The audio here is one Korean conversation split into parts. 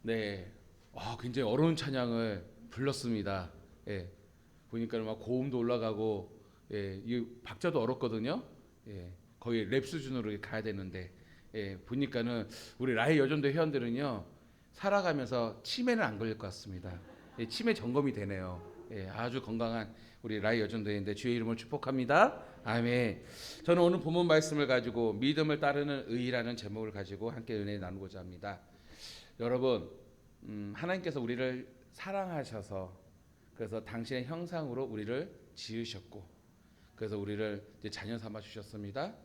네, 굉장히 어려운 찬양을 불렀습니다. 예, 보니까 막 고음도 올라가고, 이 박자도 어렵거든요. 거의 랩 수준으로 가야 되는데, 보니까는 우리 라이 여전도 회원들은요 살아가면서 치매는 안 걸릴 것 같습니다. 치매 점검이 되네요. 아주 건강한 우리 라이 여전도인데 주의 이름을 축복합니다. 아멘. 저는 오늘 본문 말씀을 가지고 믿음을 따르는 의라는 제목을 가지고 함께 은혜 나누고자 합니다. 여러분, 하나님께서 우리를 사랑하셔서 그래서 당신의 형상으로 우리를 지으셨고 그래서 우리를 이제 자녀 삼아 주셨습니다.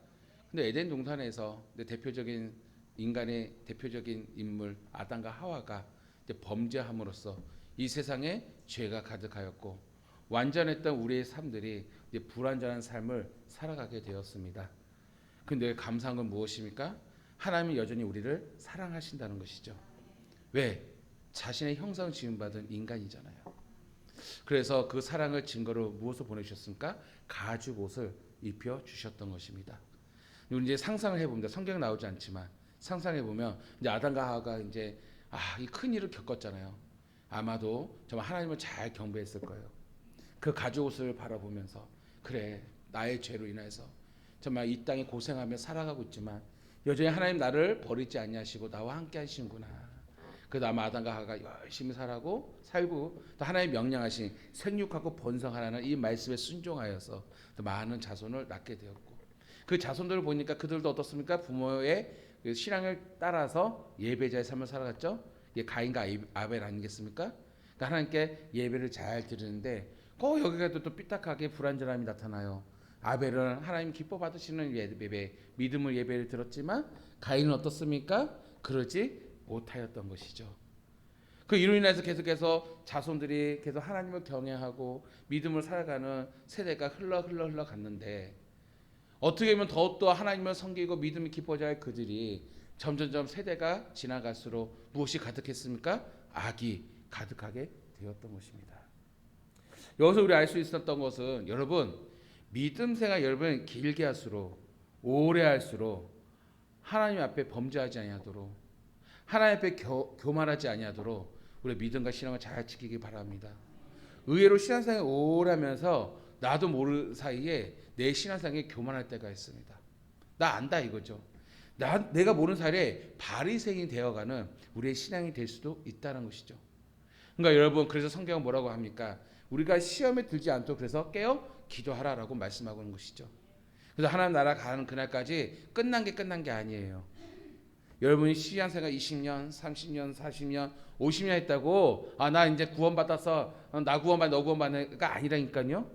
근데 에덴 동산에서 대표적인 인간의 대표적인 인물 아담과 하와가 이제 범죄함으로써 이 세상에 죄가 가득하였고 완전했던 우리의 삶들이 이제 불완전한 삶을 살아가게 되었습니다. 근데 감사한 건 무엇입니까? 하나님이 여전히 우리를 사랑하신다는 것이죠. 왜? 자신의 형상 지음받은 인간이잖아요. 그래서 그 사랑을 증거로 무엇을 보내주셨습니까? 가죽 옷을 입혀 주셨던 것입니다. 우리 이제 상상을 해봅니다. 성경 나오지 않지만 상상해 보면 이제 아담과 하와가 이제 이 큰 일을 겪었잖아요. 아마도 정말 하나님을 잘 경배했을 거예요. 그 가죽 옷을 바라보면서 그래 나의 죄로 인해서 정말 이 땅에 고생하며 살아가고 있지만 여전히 하나님 나를 버리지 아니하시고 나와 함께 하시는구나. 그래서 아마 아담과 하와가 열심히 살고 또 하나님 명령하신 생육하고 번성하라는 이 말씀에 순종하여서 또 많은 자손을 낳게 되었고 그 자손들을 보니까 그들도 어떻습니까? 부모의 그 신앙을 따라서 예배자의 삶을 살아갔죠. 이게 가인과 아벨 아니겠습니까? 그러니까 하나님께 예배를 잘 드리는데 여기가 또 삐딱하게 불완전함이 나타나요. 아벨은 하나님 기뻐 받으시는 예배, 믿음의 예배를 드렸지만 가인은 어떻습니까? 그러지 못하였던 것이죠. 그 이로 인해서 계속해서 자손들이 계속 하나님을 경외하고 믿음을 살아가는 세대가 흘러 갔는데 어떻게 보면 더욱더 하나님을 섬기고 믿음이 깊어져야 할 그들이 점점점 세대가 지나갈수록 무엇이 가득했습니까? 악이 가득하게 되었던 것입니다. 여기서 우리 알 수 있었던 것은 여러분 믿음 생활 여러분 길게 할수록 오래 할수록 하나님 앞에 범죄하지 아니하도록 하나님 앞에 교만하지 아니하도록 우리 믿음과 신앙을 잘 지키기 바랍니다. 의외로 신앙생활 오래 하면서 나도 모르는 사이에 내 신앙생활에 교만할 때가 있습니다. 나 안다 이거죠. 내가 모르는 사이에 바리새인이 되어가는 우리의 신앙이 될 수도 있다는 것이죠. 그러니까 여러분 그래서 성경은 뭐라고 합니까? 우리가 시험에 들지 않도록 그래서 깨어 기도하라라고 말씀하고 있는 것이죠. 그래서 하나님 나라 가는 그날까지 끝난 게 아니에요. 여러분이 신앙생활 20년, 30년, 40년, 50년 했다고 나 이제 구원받아서 나 구원받아 너 구원받는가 아니라니까요.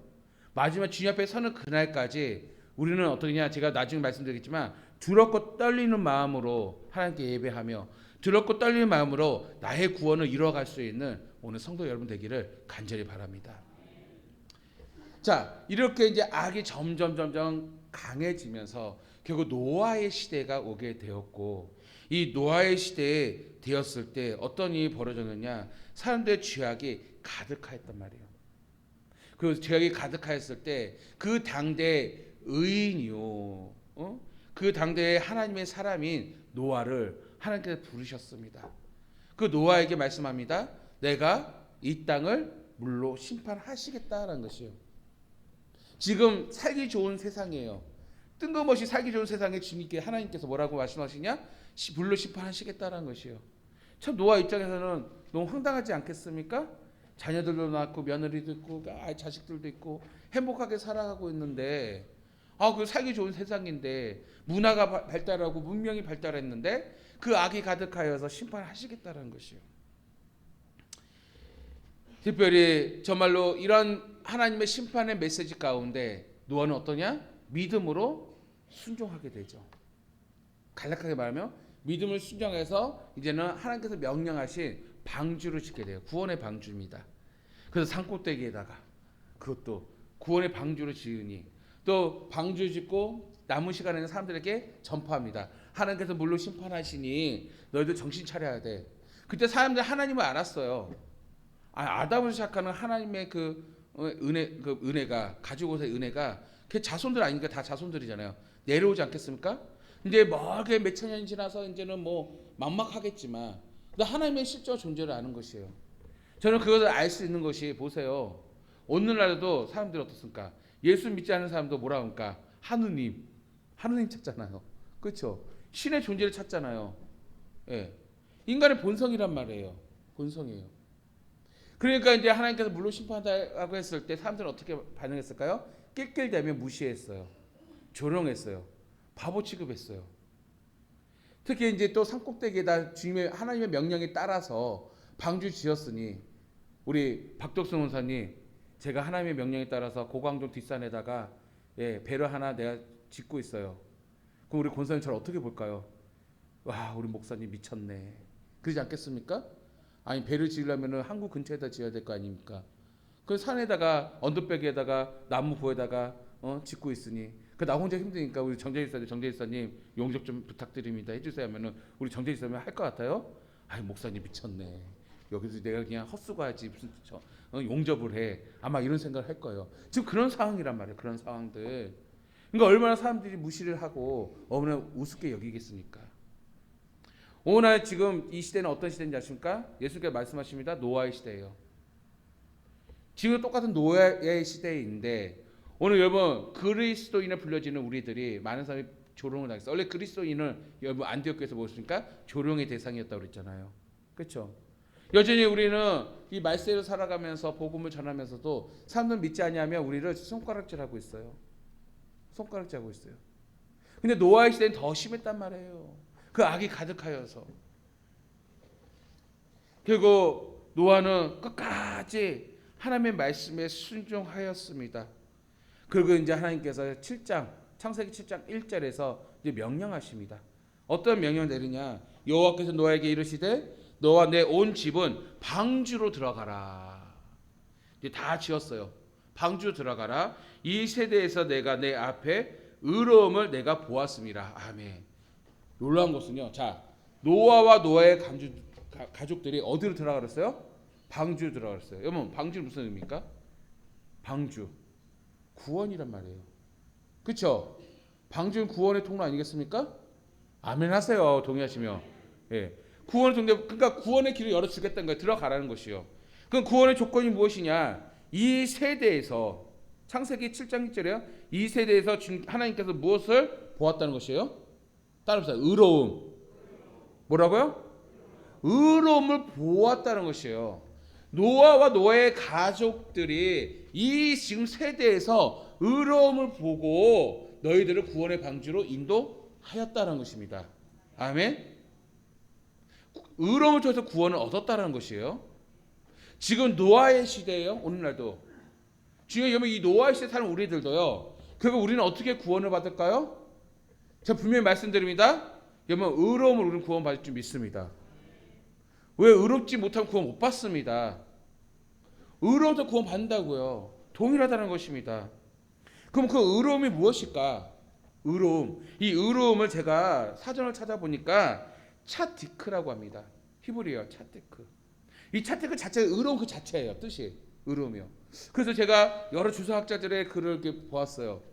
마지막 주님 앞에 서는 그날까지 우리는 어떠냐 제가 나중에 말씀드리겠지만 두렵고 떨리는 마음으로 하나님께 예배하며 두렵고 떨리는 마음으로 나의 구원을 이루어갈 수 있는 오늘 성도 여러분 되기를 간절히 바랍니다. 자, 이렇게 이제 악이 점점 강해지면서 결국 노아의 시대가 오게 되었고 이 노아의 시대에 되었을 때 어떤 일이 벌어졌느냐 사람들의 죄악이 가득하였단 말이에요. 그 죄악이 가득하였을 때 그 당대 의인이요 그 당대의 하나님의 사람인 노아를 하나님께서 부르셨습니다. 그 노아에게 말씀합니다. 내가 이 땅을 물로 심판하시겠다라는 것이에요. 지금 살기 좋은 세상이에요. 뜬금없이 살기 좋은 세상에 주님께 하나님께서 뭐라고 말씀하시냐? 물로 심판하시겠다라는 것이에요. 참 노아 입장에서는 너무 황당하지 않겠습니까? 자녀들도 낳고 며느리도 있고 자식들도 있고 행복하게 살아가고 있는데 그 살기 좋은 세상인데 문화가 발달하고 문명이 발달했는데 그 악이 가득하여서 심판하시겠다는 것이에요. 특별히 정말로 이런 하나님의 심판의 메시지 가운데 노아는 어떠냐? 믿음으로 순종하게 되죠. 간략하게 말하면 믿음을 순종해서 이제는 하나님께서 명령하신 방주를 짓게 돼요. 구원의 방주입니다. 그래서 산꼭대기에다가 그것도 구원의 방주를 지으니 또 방주 짓고 남은 시간에는 사람들에게 전파합니다. 하나님께서 물로 심판하시니 너희들 정신 차려야 돼. 그때 사람들 하나님을 알았어요. 아담을 시작하는 하나님의 그 은혜가 가지고 오신 은혜가 그 자손들 아니니까 다 자손들이잖아요. 내려오지 않겠습니까? 이제 멀게 몇천 년이 지나서 이제는 뭐 막막하겠지만 하나님의 실존 존재를 아는 것이에요. 저는 그것을 알 수 있는 것이 보세요. 오늘날에도 사람들이 어떻습니까? 예수 믿지 않는 사람도 뭐라 합니까? 하느님 찾잖아요. 그렇죠? 신의 존재를 찾잖아요. 예. 인간의 본성이란 말이에요. 본성이에요. 그러니까 이제 하나님께서 물로 심판한다고 했을 때 사람들은 어떻게 반응했을까요? 낄낄대며 무시했어요. 조롱했어요. 바보 취급했어요. 특히 이제 또 산꼭대기에다 주님의 하나님의 명령에 따라서 방주 지었으니 우리 박덕순 원사님 제가 하나님의 명령에 따라서 고광동 뒷산에다가 배를 하나 내가 짓고 있어요. 그럼 우리 권사님 저를 어떻게 볼까요? 와 우리 목사님 미쳤네. 그러지 않겠습니까? 아니 배를 지으려면 항구 근처에다 지어야 될 거 아닙니까? 그 산에다가 언덕배기에다가 나무 보에다가 짓고 있으니 그 나 혼자 힘드니까 우리 정재일사님 용접 좀 부탁드립니다 해주세요 하면은 우리 정재일사님 할 것 같아요? 아니 목사님 미쳤네. 여기서 내가 그냥 헛수고하지 무슨 용접을 해. 아마 이런 생각을 할 거예요. 지금 그런 상황이란 말이에요. 그런 상황들. 그러니까 얼마나 사람들이 무시를 하고 얼마나 우습게 여기겠습니까? 오늘 지금 이 시대는 어떤 시대인지 아십니까? 예수께서 말씀하십니다. 노아의 시대예요. 지금 똑같은 노아의 시대인데 오늘 여러분 그리스도인에 불려지는 우리들이 많은 사람이 조롱을 당했어요. 원래 그리스도인을 여러분 안디옥에서 보셨습니까? 조롱의 대상이었다고 그랬잖아요. 그렇죠? 여전히 우리는 이 말세로 살아가면서 복음을 전하면서도 사람들 믿지 아니하면 우리를 손가락질하고 있어요. 손가락질하고 있어요. 근데 노아의 시대는 더 심했단 말이에요. 그 악이 가득하여서. 결국 노아는 끝까지 하나님의 말씀에 순종하였습니다. 그리고 이제 하나님께서 창세기 7장 1절에서 이제 명령하십니다. 어떤 명령을 내리냐? 여호와께서 노아에게 이르시되 너와 내 온 집은 방주로 들어가라. 이제 다 지었어요. 방주로 들어가라. 이 세대에서 내가 내 앞에 의로움을 내가 보았습니다. 아멘. 놀라운 것은요. 자, 노아와 노아의 가족들이 어디로 들어가랬어요? 방주로 들어가랬어요. 여러분, 방주는 무슨 의미입니까? 방주. 구원이란 말이에요. 그렇죠? 방주는 구원의 통로 아니겠습니까? 아멘 하세요. 동의하시면. 예. 구원의 통로, 그러니까 구원의 길을 열어주겠다는 거예요. 들어가라는 것이요. 그럼 구원의 조건이 무엇이냐? 이 세대에서 창세기 7장 1절에요. 이 세대에서 하나님께서 무엇을 보았다는 것이에요? 따라합시다. 의로움. 뭐라고요? 의로움을 보았다는 것이에요. 노아와 노아의 가족들이 이 지금 세대에서 의로움을 보고 너희들을 구원의 방주로 인도하였다는 것입니다. 아멘. 의로움을 통해서 구원을 얻었다는 것이에요. 지금 노아의 시대예요. 오늘날도. 지금 여러분 이 노아의 시대에 사는 우리들도요. 결국 우리는 어떻게 구원을 받을까요? 제가 분명히 말씀드립니다. 여러분 의로움을 우리는 구원 받을 줄 믿습니다. 왜 의롭지 못하면 구원 못 받습니다. 의로움도 구원 받는다고요. 동일하다는 것입니다. 그럼 그 의로움이 무엇일까? 의로움. 이 의로움을 제가 사전을 찾아보니까 차디크라고 합니다. 히브리어 차디크. 이 차디크 자체가 의로움 그 자체예요. 뜻이 의로움이요. 그래서 제가 여러 주석학자들의 글을 이렇게 보았어요.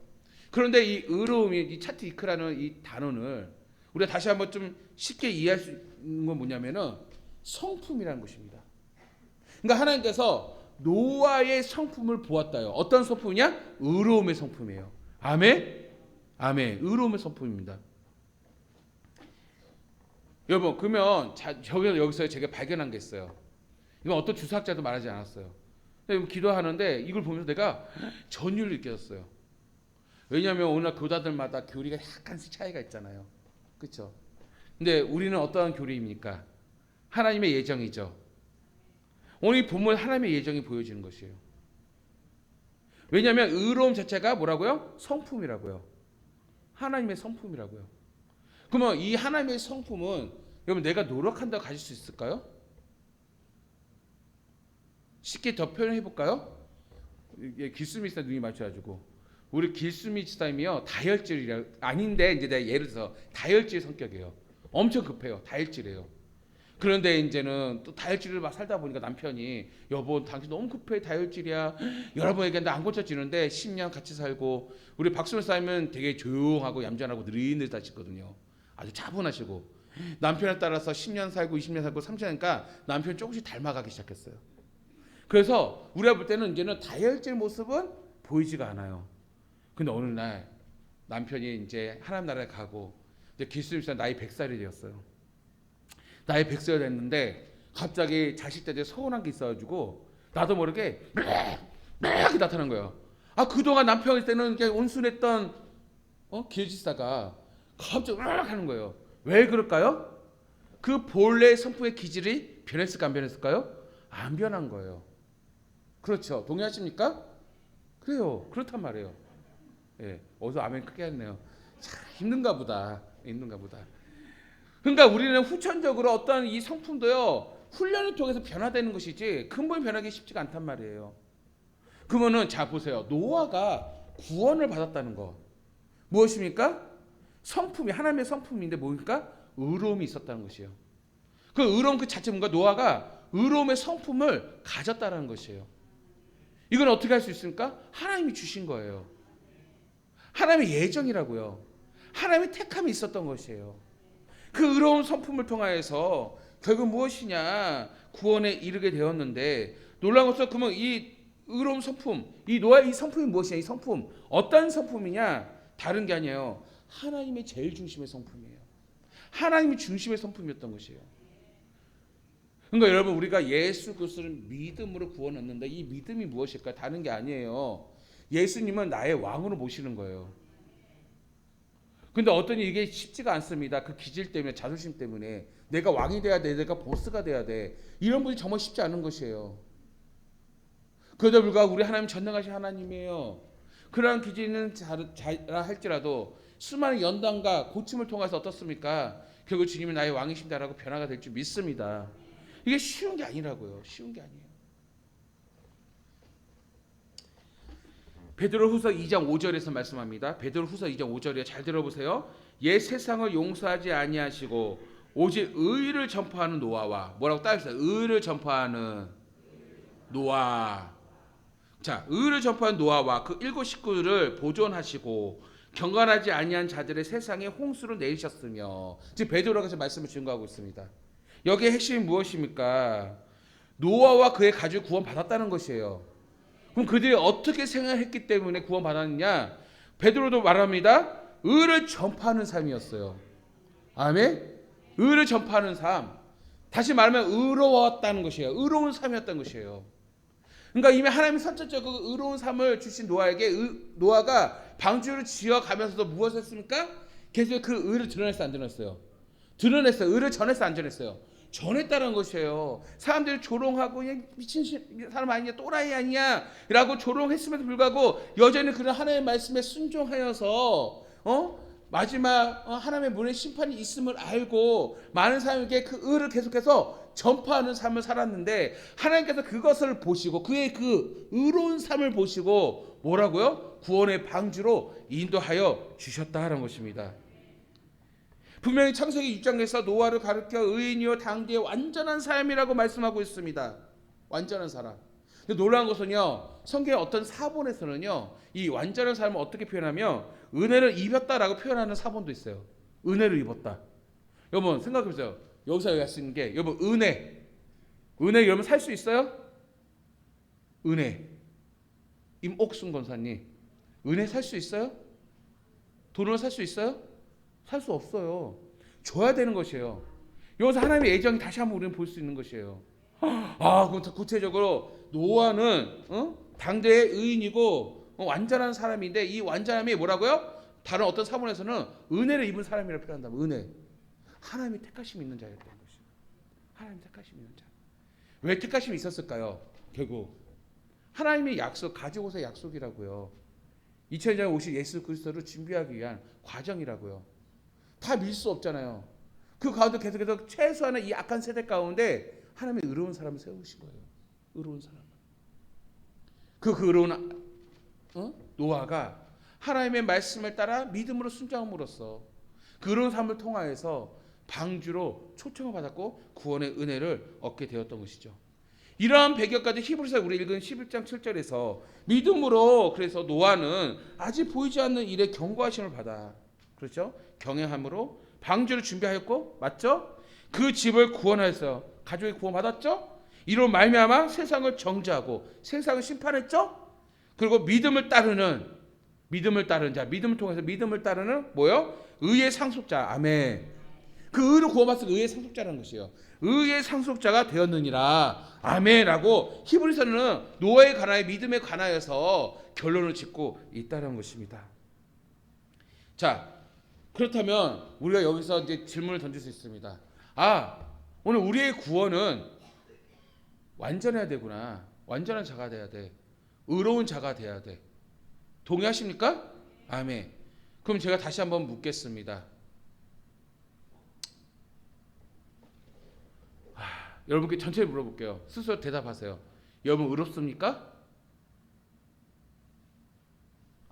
그런데 이 의로움이 이 차디크라는 이 단어를 우리가 다시 한번 좀 쉽게 이해할 수 있는 건 뭐냐면은 성품이라는 것입니다. 그러니까 하나님께서 노아의 성품을 보았다요. 어떤 성품이냐? 의로움의 성품이에요. 아멘? 아멘. 의로움의 성품입니다. 여러분, 그러면 여기서 제가 발견한 게 있어요. 이건 어떤 주사학자도 말하지 않았어요. 기도하는데 이걸 보면서 내가 전율을 느꼈어요. 왜냐하면 오늘 교단들마다 교리가 약간씩 차이가 있잖아요. 그렇죠? 근데 우리는 어떠한 교리입니까? 하나님의 예정이죠. 오늘 이 본문 하나님의 예정이 보여지는 것이에요. 왜냐하면 의로움 자체가 뭐라고요? 성품이라고요. 하나님의 성품이라고요. 그러면 이 하나님의 성품은 여러분 내가 노력한다고 가질 수 있을까요? 쉽게 더 표현해 볼까요? 길수미스타 눈이 맞춰가지고 우리 길수미스타임이요 다혈질이라 아닌데 이제 내가 예를 들어서 다혈질 성격이에요. 엄청 급해요. 다혈질이에요. 그런데 이제는 또 다혈질을 막 살다 보니까 남편이 여보 당신 너무 급해 다혈질이야 여러 번 얘기했는데 안 고쳐지는데 10년 같이 살고 우리 박수현 사님은 되게 조용하고 얌전하고 느릿느릿하시거든요. 아주 차분하시고 남편에 따라서 10년 살고 20년 살고 30년 하니까 남편이 조금씩 닮아가기 시작했어요. 그래서 우리가 볼 때는 이제는 다혈질 모습은 보이지가 않아요. 근데 어느 날 남편이 이제 하나님 나라에 가고 이제 기수님께서 나이 100살이 되었어요. 나이 100살이 됐는데 갑자기 자식들한테 서운한 게 있어가지고 나도 모르게 이렇게 나타난 거예요. 그동안 남편 때는 그냥 온순했던 길지사가 갑자기 하는 거예요. 왜 그럴까요? 그 본래 성품의 기질이 변했을까 안 변했을까요? 안 변한 거예요. 그렇죠. 동의하십니까? 그래요. 그렇단 말이에요. 예, 어서 아멘 크게 했네요. 참 힘든가 보다. 그러니까 우리는 후천적으로 어떤 이 성품도요 훈련을 통해서 변화되는 것이지 근본 변하기 쉽지가 않단 말이에요. 그러면은 자 보세요. 노아가 구원을 받았다는 거 무엇입니까? 성품이 하나님의 성품인데 뭡니까? 의로움이 있었다는 것이에요. 그 의로움 그 자체 뭔가 노아가 의로움의 성품을 가졌다는 것이에요. 이건 어떻게 할 수 있습니까? 하나님이 주신 거예요. 하나님의 예정이라고요. 하나님의 택함이 있었던 것이에요. 그 의로운 성품을 통하여서 결국 무엇이냐 구원에 이르게 되었는데 놀라운 것은 그러면 이 의로운 성품 이 노아의 이 성품이 무엇이냐 이 성품 어떤 성품이냐 다른 게 아니에요. 하나님의 제일 중심의 성품이에요. 하나님이 중심의 성품이었던 것이에요. 그러니까 여러분 우리가 예수 그리스도를 믿음으로 구원 얻는다. 이 믿음이 무엇일까? 다른 게 아니에요. 예수님은 나의 왕으로 모시는 거예요. 근데 어떤 이게 쉽지가 않습니다. 그 기질 때문에 자존심 때문에 내가 왕이 돼야 돼. 내가 보스가 돼야 돼. 이런 분이 정말 쉽지 않은 것이에요. 그러다 불구하고 우리 하나님 전능하신 하나님이에요. 그러한 기질은 잘 할지라도 수많은 연단과 고침을 통해서 어떻습니까? 결국 주님이 나의 왕이신다라고 변화가 될 줄 믿습니다. 이게 쉬운 게 아니라고요. 쉬운 게 아니에요. 베드로후서 2장 5절에서 말씀합니다. 베드로후서 2장 5절에 잘 들어보세요. 옛 세상을 용서하지 아니하시고 오직 의를 전파하는 노아와 뭐라고 따졌어요? 의를 전파하는 노아. 자, 의를 전파하는 노아와 그 일곱 식구를 보존하시고 경건하지 아니한 자들의 세상에 홍수를 내리셨으며 지금 베드로가 말씀을 증거하고 있습니다. 여기에 핵심이 무엇입니까? 노아와 그의 가족이 구원받았다는 것이에요. 그럼 그들이 어떻게 생활했기 때문에 구원받았느냐? 베드로도 말합니다. 의를 전파하는 삶이었어요. 아멘? 의를 전파하는 삶. 다시 말하면 의로웠다는 것이에요. 의로운 삶이었다는 것이에요. 그러니까 이미 하나님이 선천적으로 의로운 삶을 주신 노아에게 노아가 방주를 지어가면서도 무엇을 했습니까? 계속 그 의를 드러냈어요, 안 드러냈어요? 드러냈어요. 의를 전했어요, 안 전했어요? 전했다는 것이에요. 사람들이 조롱하고 미친 사람 아니냐, 또라이 아니냐 라고 조롱했음에도 불구하고 여전히 그런 하나님의 말씀에 순종하여서 마지막 하나님의 문의 심판이 있음을 알고 많은 사람에게 그 의를 계속해서 전파하는 삶을 살았는데 하나님께서 그것을 보시고 그의 그 의로운 삶을 보시고 뭐라고요? 구원의 방주로 인도하여 주셨다는 것입니다. 분명히 창세기 6장에서 노아를 가르쳐 의인이요 당대의 완전한 삶이라고 말씀하고 있습니다. 완전한 사람. 근데 놀라운 것은요, 성경의 어떤 사본에서는요, 이 완전한 삶을 어떻게 표현하면 은혜를 입었다라고 표현하는 사본도 있어요. 은혜를 입었다. 여러분 생각해보세요. 여기서 할 수 있는 게 여러분 은혜 여러분 살 수 있어요? 은혜. 임옥순 권사님, 은혜 살 수 있어요? 돈으로 살 수 있어요? 살 수 없어요. 줘야 되는 것이에요. 여기서 하나님의 애정이 다시 한번 우리는 볼 수 있는 것이에요. 그럼 구체적으로 노아는 당대의 의인이고 완전한 사람인데 이 완전함이 뭐라고요? 다른 어떤 사본에서는 은혜를 입은 사람이라고 표현한다. 은혜. 하나님이 택하심이 있는 자였다는 것이죠. 하나님 택하심이 있는 자. 왜 택하심이 있었을까요? 결국 하나님의 약속, 가지고서 약속이라고요. 2000년에 오실 예수 그리스도를 준비하기 위한 과정이라고요. 다 밀 수 없잖아요. 그 가운데 계속해서 최소한의 이 악한 세대 가운데 하나님의 의로운 사람을 세우신 거예요. 의로운 사람. 그 의로운 노아가 하나님의 말씀을 따라 믿음으로 순종함으로써 그 의로운 삶을 통하여서 방주로 초청을 받았고 구원의 은혜를 얻게 되었던 것이죠. 이러한 배경까지 히브리서 우리 읽은 11장 7절에서 믿음으로 그래서 노아는 아직 보이지 않는 일에 경고하심을 받아 그렇죠? 경외함으로 방주를 준비하였고, 맞죠? 그 집을 구원하였어요. 가족이 구원받았죠? 이로 말미암아 세상을 정죄하고 세상을 심판했죠? 그리고 믿음을 따르는 자, 믿음을 통해서 믿음을 따르는 뭐요? 의의 상속자. 아멘. 그 의로 구원받은 의의 상속자라는 것이에요. 의의 상속자가 되었느니라. 아멘라고 히브리서는 노아에 관하여 믿음에 관하여서 결론을 짓고 있다는 것입니다. 자, 그렇다면 우리가 여기서 이제 질문을 던질 수 있습니다. 오늘 우리의 구원은 완전해야 되구나. 완전한 자가 돼야 돼. 의로운 자가 돼야 돼. 동의하십니까? 아멘. 그럼 제가 다시 한번 묻겠습니다. 여러분께 전체를 물어볼게요. 스스로 대답하세요. 여러분 의롭습니까?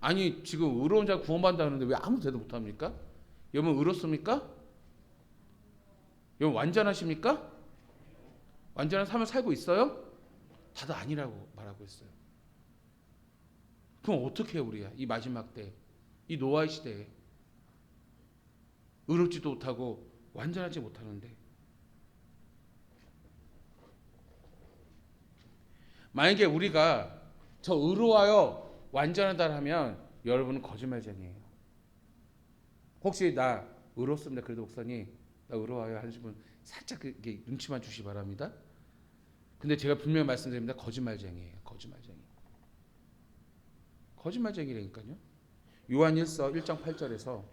아니 지금 의로운 자가 구원받는다는데 왜 아무 대답 못합니까? 여러분 의롭습니까? 여러분 완전하십니까? 완전한 삶을 살고 있어요? 다들 아니라고 말하고 있어요. 그럼 어떻게 해요 우리가 이 마지막 때, 이 노아의 시대에 의롭지도 못하고 완전하지 못하는데, 만약에 우리가 저 의로하여 완전하다 하면 여러분은 거짓말쟁이에요. 혹시 나 의롭습니다 그래도 목사님 나 의로워요 하시는 분 살짝 이렇게 눈치만 주시 바랍니다. 근데 제가 분명히 말씀드립니다. 거짓말쟁이에요. 거짓말쟁이라니까요. 요한 1서 1장 8절에서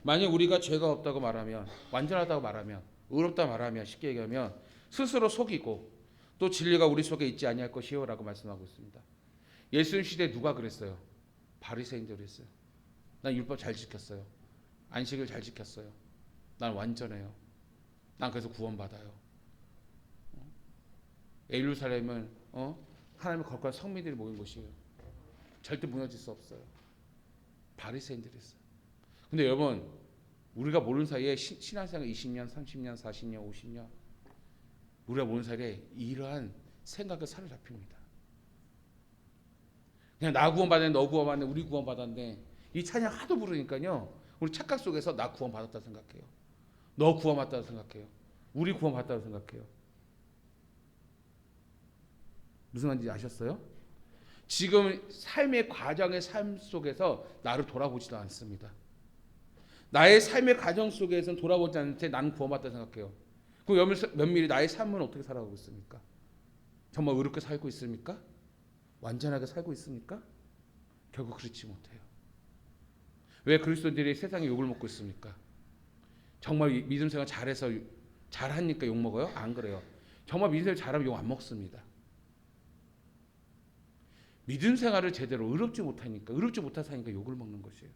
만약 우리가 죄가 없다고 말하면, 완전하다고 말하면, 의롭다 말하면, 쉽게 얘기하면 스스로 속이고 또 진리가 우리 속에 있지 아니할 것이요 라고 말씀하고 있습니다. 예수님 시대에 누가 그랬어요? 바리새인들이 했어요. 난 율법 잘 지켰어요. 안식을 잘 지켰어요. 난 완전해요. 난 그래서 구원받아요. 예루살렘은 하나님의 거룩한 성민들이 모인 곳이에요. 절대 무너질 수 없어요. 바리새인들이 했어요. 근데 여러분 우리가 모르는 사이에 신앙생활 20년, 30년, 40년, 50년 우리가 모르는 사이에 이러한 생각에 사로잡힙니다. 그냥 나 구원받았네, 너 구원받았네, 우리 구원받았네. 이 찬양 하도 부르니까요. 우리 착각 속에서 나 구원받았다 생각해요. 너 구원받았다 생각해요. 우리 구원받았다고 생각해요. 무슨 말인지 아셨어요? 지금 삶의 과정의 삶 속에서 나를 돌아보지도 않습니다. 나의 삶의 과정 속에서는 돌아보지 않을 때 나는 구원받았다 생각해요. 그럼 면밀히 나의 삶은 어떻게 살아가고 있습니까? 정말 의롭게 살고 있습니까? 완전하게 살고 있습니까? 결국 그렇지 못해요. 왜 그리스도인들이 세상에 욕을 먹고 있습니까? 정말 믿음 생활 잘해서 잘하니까 욕 먹어요? 안 그래요. 정말 믿음 생활 잘하면 욕 안 먹습니다. 믿음 생활을 제대로 의롭지 못해서 하니까 욕을 먹는 것이에요.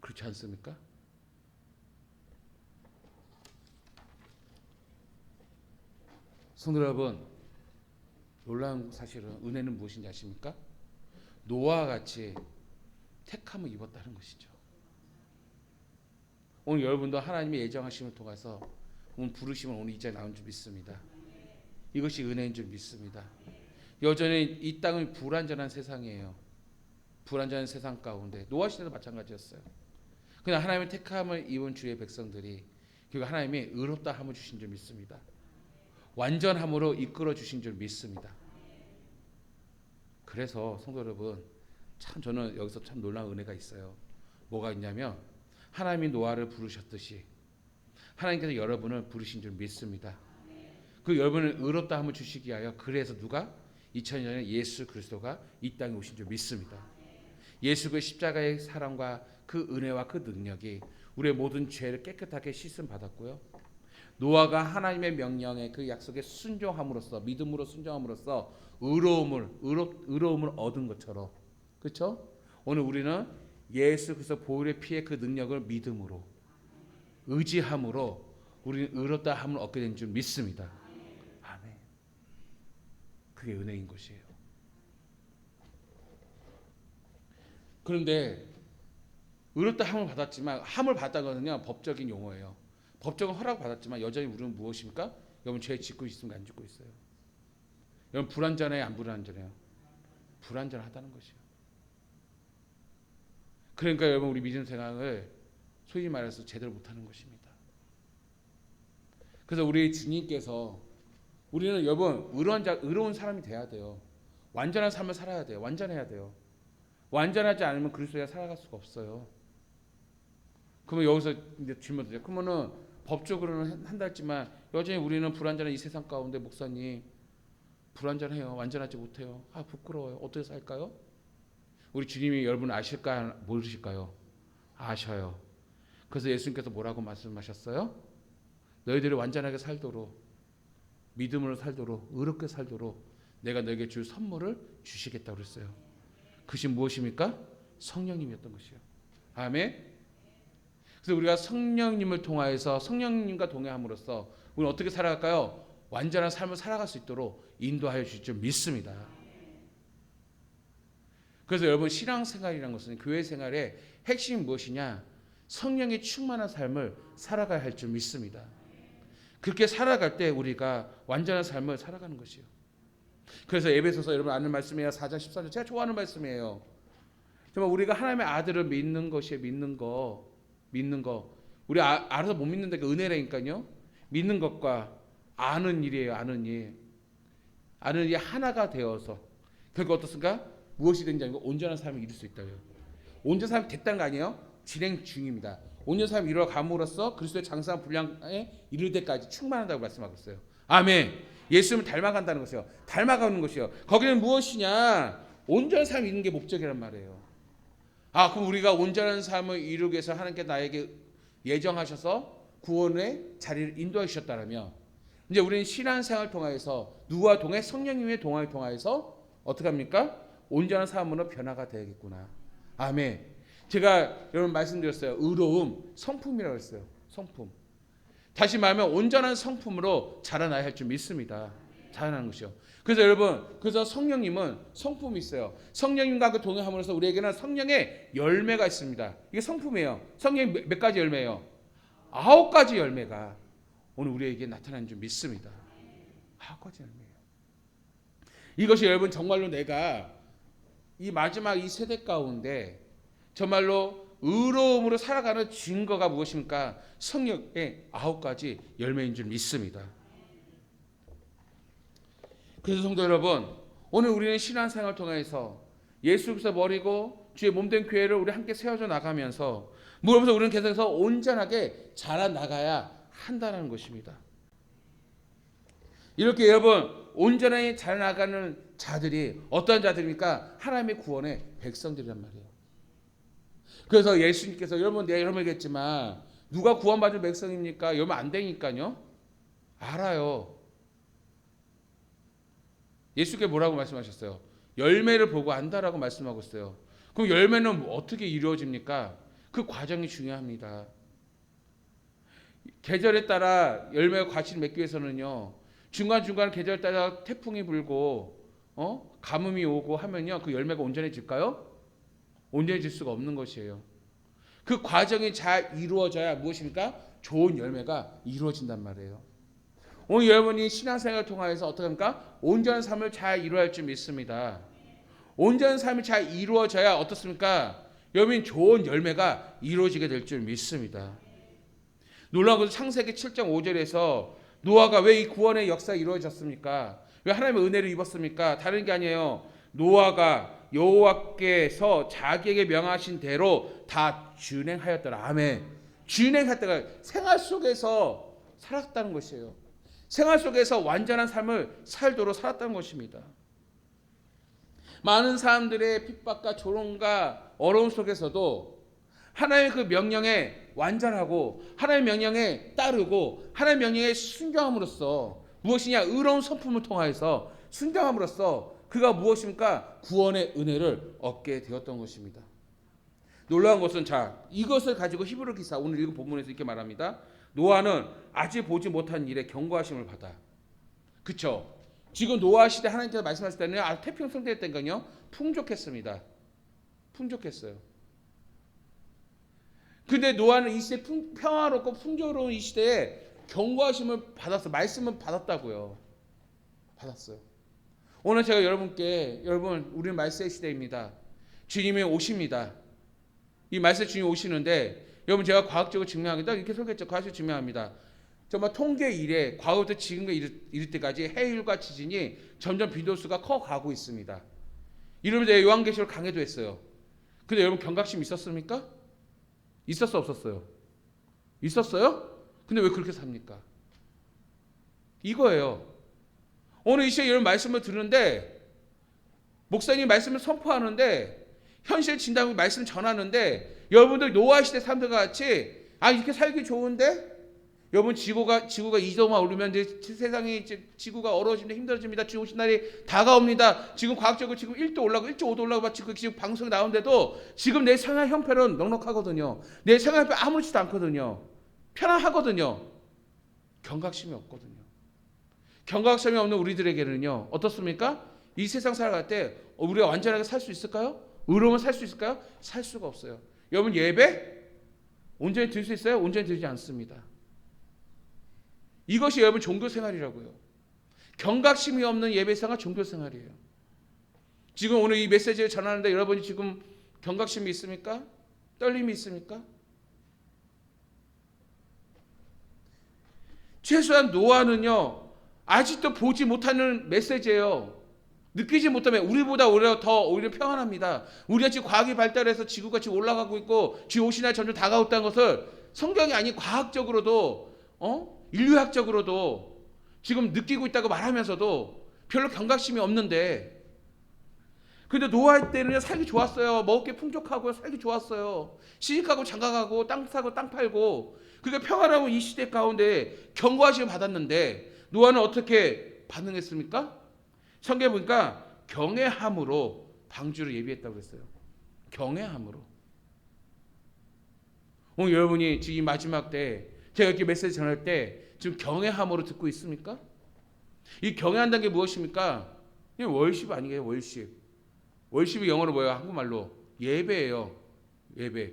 그렇지 않습니까? 성도 여러분, 놀라운 사실은 은혜는 무엇인지 아십니까? 노아와 같이 택함을 입었다는 것이죠. 오늘 여러분도 하나님의 예정하심을 통해서 오늘 부르심을 오늘 이 자리에 나온 줄 믿습니다. 이것이 은혜인 줄 믿습니다. 여전히 이 땅은 불완전한 세상이에요. 불완전한 세상 가운데 노아 시대도 마찬가지였어요. 그냥 하나님의 택함을 입은 주의 백성들이 결국 하나님이 의롭다 함을 주신 줄 믿습니다. 완전함으로 이끌어 주신 줄 믿습니다. 그래서 성도 여러분, 참 저는 여기서 참 놀라운 은혜가 있어요. 뭐가 있냐면 하나님이 노아를 부르셨듯이 하나님께서 여러분을 부르신 줄 믿습니다. 그 여러분을 의롭다 함을 주시기 위하여 그래서 누가 2000년에 예수 그리스도가 이 땅에 오신 줄 믿습니다. 예수 그의 십자가의 사랑과 그 은혜와 그 능력이 우리의 모든 죄를 깨끗하게 씻음 받았고요. 노아가 하나님의 명령에 그 약속에 순종함으로써 믿음으로 순종함으로써 의로움을 얻은 것처럼, 그렇죠? 오늘 우리는 예수 그리스도 보혈의 피의 그 능력을 믿음으로 의지함으로 우리는 의롭다 함을 얻게 된 줄 믿습니다. 아멘. 그게 은혜인 것이에요. 그런데 의롭다 함을 받았지만, 함을 받았다는 것은요 법적인 용어예요. 법적인 허락 받았지만 여전히 우리는 무엇입니까? 여러분 죄 짓고 있습니까? 안 짓고 있어요? 여러분 불완전해요? 안 불완전해요? 불완전하다는 것이에요. 그러니까 여러분 우리 믿음 생활을 소위 말해서 제대로 못하는 것입니다. 그래서 우리 주님께서 우리는 여러분 의로운 사람이 돼야 돼요. 완전한 삶을 살아야 돼요. 완전해야 돼요. 완전하지 않으면 그리스도에 살아갈 수가 없어요. 그러면 여기서 이제 질문 드려요. 그러면은 법적으로는 한다지만 여전히 우리는 불완전한 이 세상 가운데 목사님 불완전해요. 완전하지 못해요. 아 부끄러워요. 어떻게 살까요? 우리 주님이 여러분 아실까 모르실까요? 아셔요. 그래서 예수님께서 뭐라고 말씀하셨어요? 너희들이 완전하게 살도록 믿음으로 살도록 의롭게 살도록 내가 너에게 줄 선물을 주시겠다고 그랬어요. 그것이 무엇입니까? 성령님이었던 것이요. 아멘. 그래서 우리가 성령님을 통하여서 성령님과 동행함으로써 우리는 어떻게 살아갈까요? 완전한 삶을 살아갈 수 있도록 인도하여 주실 줄 믿습니다. 그래서 여러분 신앙생활이라는 것은 교회 생활의 핵심이 무엇이냐? 성령의 충만한 삶을 살아가야 할 줄 믿습니다. 그렇게 살아갈 때 우리가 완전한 삶을 살아가는 것이요. 그래서 에베소서 여러분 아는 말씀이에요. 4장 14절 제가 좋아하는 말씀이에요. 정말 우리가 하나님의 아들을 믿는 것이에요. 믿는 거. 우리 알아서 못 믿는데 그 은혜라니까요. 믿는 것과 아는 일이에요. 아는 일 하나가 되어서 결국 어떻습니까? 무엇이 된지 아니고 온전한 삶을 이룰 수 있다고요. 온전한 삶이 됐다는 거 아니에요? 진행 중입니다. 온전한 삶을 이루어 감으로써 그리스도의 장성한 분량에 이를 때까지 충만한다고 말씀하고 있어요. 아멘. 예수님을 닮아간다는 것이요. 닮아가는 것이요. 거기는 무엇이냐? 온전한 삶을 이루는 게 목적이란 말이에요. 아, 그럼 우리가 온전한 삶을 이루기 위해서 하나님께 나에게 예정하셔서 구원의 자리를 인도해 주셨다면 이제 우리는 신앙생활을 통하여서 누구와 동해? 성령님의 동행을 통하여서 어떻게 합니까? 온전한 삶으로 변화가 되겠구나. 아멘. 제가 여러분 말씀드렸어요. 의로움, 성품이라고 했어요. 성품. 다시 말하면 온전한 성품으로 자라나야 할 줄 믿습니다. 자라나는 것이요. 그래서 여러분, 그래서 성령님은 성품이 있어요. 성령님과 그 동행함으로써 우리에게는 성령의 열매가 있습니다. 이게 성품이에요. 성령의 몇 가지 열매예요? 9가지 열매가 오늘 우리에게 나타나는 줄 믿습니다. 9가지 열매예요. 이것이 여러분 정말로 내가 이 마지막 이 세대 가운데 정말로 의로움으로 살아가는 증거가 무엇입니까? 성령의 9가지 열매인 줄 믿습니다. 그래서 성도 여러분, 오늘 우리는 신앙생활을 통해서 예수 그리스도 머리고 주의 몸된 교회를 우리 함께 세워져 나가면서 무엇보다 우리는 계속해서 온전하게 자라나가야 한다는 것입니다. 이렇게 여러분 온전하게 자라나가는 자들이 어떤 자들입니까? 하나님의 구원의 백성들이란 말이에요. 그래서 예수님께서 여러분 내가 여러분 얘기했지만 누가 구원받은 백성입니까? 여러분 안 되니까요. 알아요. 예수께 뭐라고 말씀하셨어요? 열매를 보고 안다라고 말씀하고 있어요. 그럼 열매는 어떻게 이루어집니까? 그 과정이 중요합니다. 계절에 따라 열매와 과실을 맺기 위해서는요. 중간중간 계절에 따라 태풍이 불고 가뭄이 오고 하면요. 그 열매가 온전해질까요? 온전해질 수가 없는 것이에요. 그 과정이 잘 이루어져야 무엇입니까? 좋은 열매가 이루어진단 말이에요. 오늘 여러분이 신앙생활을 통해서 어떻게 합니까? 온전한 삶을 잘 이루어야 할 줄 믿습니다. 온전한 삶이 잘 이루어져야 어떻습니까? 여러분이 좋은 열매가 이루어지게 될 줄 믿습니다. 놀라운 것은 창세기 7장 5절에서 노아가 왜 이 구원의 역사가 이루어졌습니까? 왜 하나님의 은혜를 입었습니까? 다른 게 아니에요. 노아가 여호와께서 자기에게 명하신 대로 다 준행하였더라. 아멘. 준행했다가 생활 속에서 살았다는 것이에요. 생활 속에서 완전한 삶을 살도록 살았다는 것입니다. 많은 사람들의 핍박과 조롱과 어려움 속에서도 하나님의 그 명령에 완전하고 하나님의 명령에 따르고 하나님의 명령에 순종함으로써 무엇이냐? 의로운 성품을 통하여서 순종함으로써 그가 무엇입니까? 구원의 은혜를 얻게 되었던 것입니다. 놀라운 것은 이것을 가지고 히브리 기사 오늘 읽은 본문에서 이렇게 말합니다. 노아는 아직 보지 못한 일에 경고하심을 받아. 그렇죠? 지금 노아 시대 하나님께서 말씀하실 때는 태평 성대했다니까요. 풍족했습니다. 풍족했어요. 근데 노아는 이 시대 평화롭고 풍조로운 이 시대에 경고하심을 받았어. 말씀을 받았다고요. 받았어요. 오늘 제가 여러분께 우리는 말세의 시대입니다. 주님이 오십니다. 이 말세 주님이 오시는데 여러분 제가 과학적으로 증명합니다. 이렇게 설계했죠. 과학적으로 증명합니다. 정말 통계 이래 과거부터 지금 이럴 때까지 해일과 지진이 점점 빈도수가 커가고 있습니다. 이러면서 요한계시록 강해도 했어요. 근데 여러분 경각심 있었습니까? 있었어 없었어요? 있었어요? 근데 왜 그렇게 삽니까? 이거예요. 오늘 이 시간에 이런 말씀을 듣는데 목사님이 말씀을 선포하는데 현실 진단으로 말씀을 전하는데 여러분들 노아 시대 사람들과 같이 이렇게 살기 좋은데 여러분 지구가 이도만 오르면 이제 세상이 이제 지구가 얼어집니다. 힘들어집니다. 지구 오신 날이 다가옵니다. 지금 과학적으로 지금 1도 올라가고 1.5도 올라가고 지금 방송이 나오는데도 지금 내 생활 형편은 넉넉하거든요. 내 생활 형편 아무렇지도 않거든요. 편안하거든요. 경각심이 없거든요. 경각심이 없는 우리들에게는요 어떻습니까? 이 세상 살아갈 때 우리가 완전하게 살 수 있을까요? 의로움을 살 수 있을까요? 살 수가 없어요. 여러분 예배 온전히 드릴 수 있어요? 온전히 드리지 않습니다. 이것이 여러분 종교생활이라고요. 경각심이 없는 예배생활 종교생활이에요. 지금 오늘 이 메시지를 전하는데 여러분이 지금 경각심이 있습니까? 떨림이 있습니까? 최소한 노아는요 아직도 보지 못하는 메시지예요. 느끼지 못하면 우리보다 오히려 평안합니다. 우리가 지금 과학이 발달해서 지구가 지금 올라가고 있고 지구 오신 날 점점 다가왔다는 것을 성경이 아닌 과학적으로도 인류학적으로도 지금 느끼고 있다고 말하면서도 별로 경각심이 없는데 근데 노아 때는 살기 좋았어요. 먹을 게 풍족하고 살기 좋았어요. 시집가고 장가가고 땅 사고 땅 팔고 그러니까 평안하고 이 시대 가운데 경고하심을 받았는데 노아는 어떻게 반응했습니까? 성경에 보니까 경외함으로 방주를 예비했다고 그랬어요. 경외함으로. 오늘 여러분이 지금 이 마지막 때 제가 이렇게 메시지 전할 때 지금 경외함으로 듣고 있습니까? 이 경외한다는 게 무엇입니까? 월십 아니에요. 월십. 월십이 영어로 뭐예요? 한국말로 예배예요. 예배.